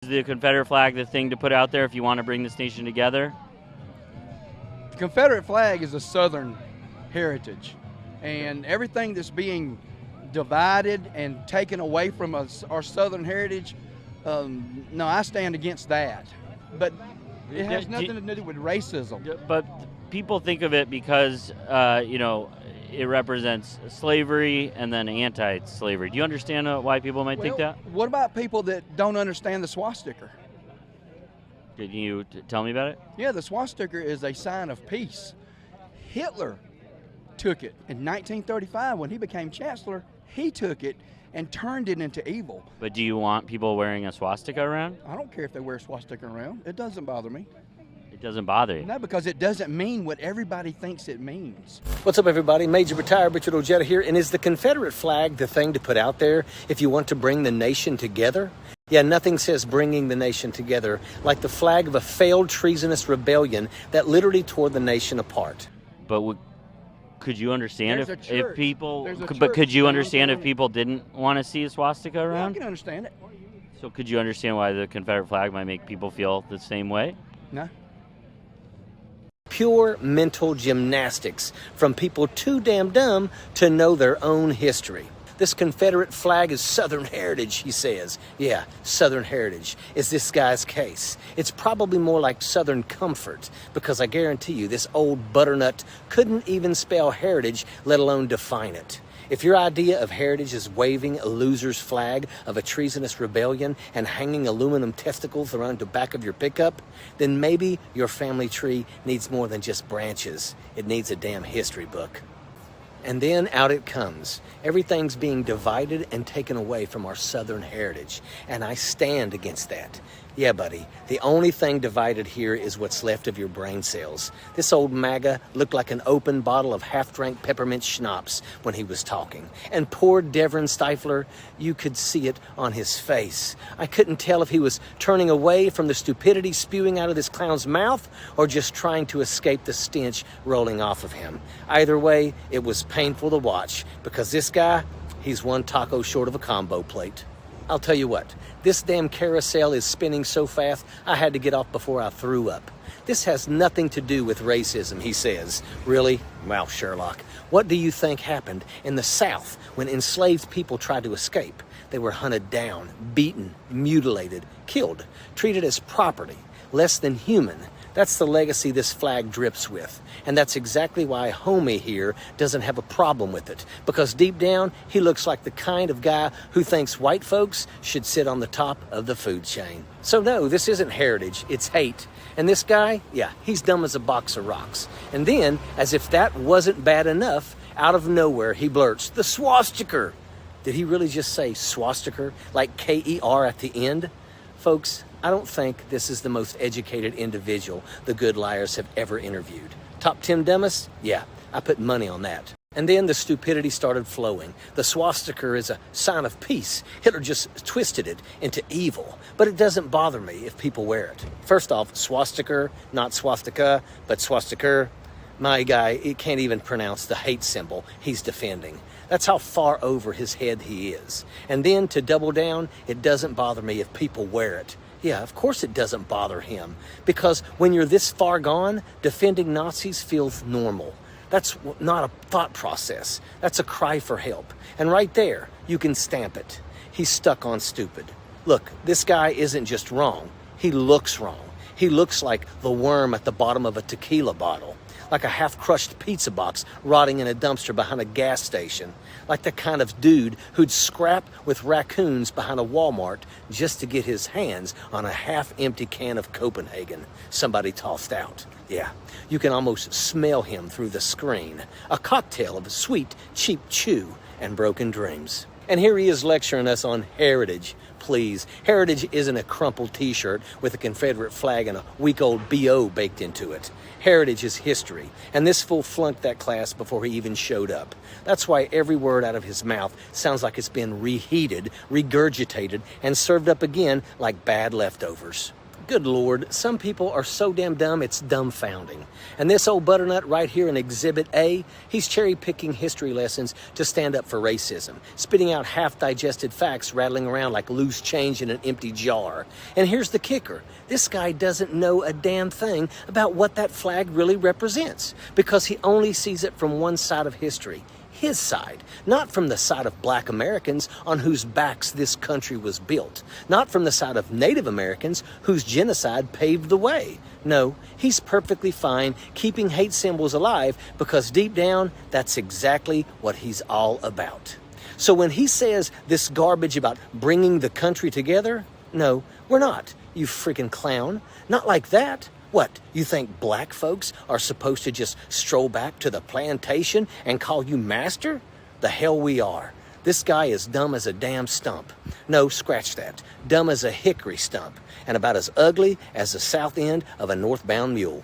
the Confederate flag the thing to put out there if you want to bring this nation together? The Confederate flag is a Southern heritage, and everything that's being divided and taken away from us, our Southern heritage, no, I stand against that. But it has nothing to do with racism. But people think of it because, it represents slavery and then anti-slavery. Do you understand why people might think that? What about people that don't understand the swastika? Can you tell me about it? Yeah, the swastika is a sign of peace. Hitler took it in 1935 when he became chancellor. He took it and turned it into evil. But do you want people wearing a swastika around? I don't care if they wear a swastika around. It doesn't bother me. It doesn't bother you? No, because it doesn't mean what everybody thinks it means. What's up, everybody? Major Retired Patriot Ojeda here. And is the Confederate flag the thing to put out there if you want to bring the nation together? Yeah, nothing says bringing the nation together like the flag of a failed treasonous rebellion that literally tore the nation apart. But could you understand if people? But could you understand if people didn't want to see a swastika around? Yeah, I can understand it. So could you understand why the Confederate flag might make people feel the same way? No. Pure mental gymnastics from people too damn dumb to know their own history. This Confederate flag is Southern heritage, he says. Yeah, Southern heritage is this guy's case. It's probably more like Southern comfort, because I guarantee you this old butternut couldn't even spell heritage, let alone define it. If your idea of heritage is waving a loser's flag of a treasonous rebellion and hanging aluminum testicles around the back of your pickup, then maybe your family tree needs more than just branches. It needs a damn history book. And then out it comes. Everything's being divided and taken away from our Southern heritage. And I stand against that. Yeah, buddy, the only thing divided here is what's left of your brain cells. This old MAGA looked like an open bottle of half-drank peppermint schnapps when he was talking. And poor Devon Stifler, you could see it on his face. I couldn't tell if he was turning away from the stupidity spewing out of this clown's mouth or just trying to escape the stench rolling off of him. Either way, it was painful to watch because this guy, he's one taco short of a combo plate. I'll tell you what, this damn carousel is spinning so fast, I had to get off before I threw up. This has nothing to do with racism, he says. Really? Well, Sherlock, what do you think happened in the South when enslaved people tried to escape? They were hunted down, beaten, mutilated, killed, treated as property, less than human. That's the legacy this flag drips with. And that's exactly why homie here doesn't have a problem with it. Because deep down, he looks like the kind of guy who thinks white folks should sit on the top of the food chain. So no, this isn't heritage, it's hate. And this guy, yeah, he's dumb as a box of rocks. And then, as if that wasn't bad enough, out of nowhere he blurts, the swastika. Did he really just say swastika, like K-E-R at the end? Folks, I don't think this is the most educated individual the good liars have ever interviewed. Top 10 dumbest? Yeah, I put money on that. And then the stupidity started flowing. The swastika is a sign of peace. Hitler just twisted it into evil. But it doesn't bother me if people wear it. First off, swastika, not swastika, but swastika. My guy, he can't even pronounce the hate symbol he's defending. That's how far over his head he is. And then to double down, it doesn't bother me if people wear it. Yeah, of course it doesn't bother him. Because when you're this far gone, defending Nazis feels normal. That's not a thought process. That's a cry for help. And right there, you can stamp it. He's stuck on stupid. Look, this guy isn't just wrong. He looks wrong. He looks like the worm at the bottom of a tequila bottle. Like a half-crushed pizza box rotting in a dumpster behind a gas station. Like the kind of dude who'd scrap with raccoons behind a Walmart just to get his hands on a half-empty can of Copenhagen somebody tossed out. Yeah, you can almost smell him through the screen. A cocktail of sweet, cheap chew and broken dreams. And here he is lecturing us on heritage. Please, heritage isn't a crumpled t-shirt with a Confederate flag and a week-old B.O. baked into it. Heritage is history, and this fool flunked that class before he even showed up. That's why every word out of his mouth sounds like it's been reheated, regurgitated, and served up again like bad leftovers. Good Lord, some people are so damn dumb it's dumbfounding. And this old butternut right here in Exhibit A, he's cherry-picking history lessons to stand up for racism, spitting out half-digested facts rattling around like loose change in an empty jar. And here's the kicker. This guy doesn't know a damn thing about what that flag really represents, because he only sees it from one side of history. His side, not from the side of black Americans on whose backs this country was built, not from the side of Native Americans whose genocide paved the way. No, he's perfectly fine keeping hate symbols alive because deep down, that's exactly what he's all about. So when he says this garbage about bringing the country together, no, we're not, you freaking clown. Not like that. What, you think black folks are supposed to just stroll back to the plantation and call you master? The hell we are. This guy is dumb as a damn stump. No, scratch that. Dumb as a hickory stump, and about as ugly as the south end of a northbound mule.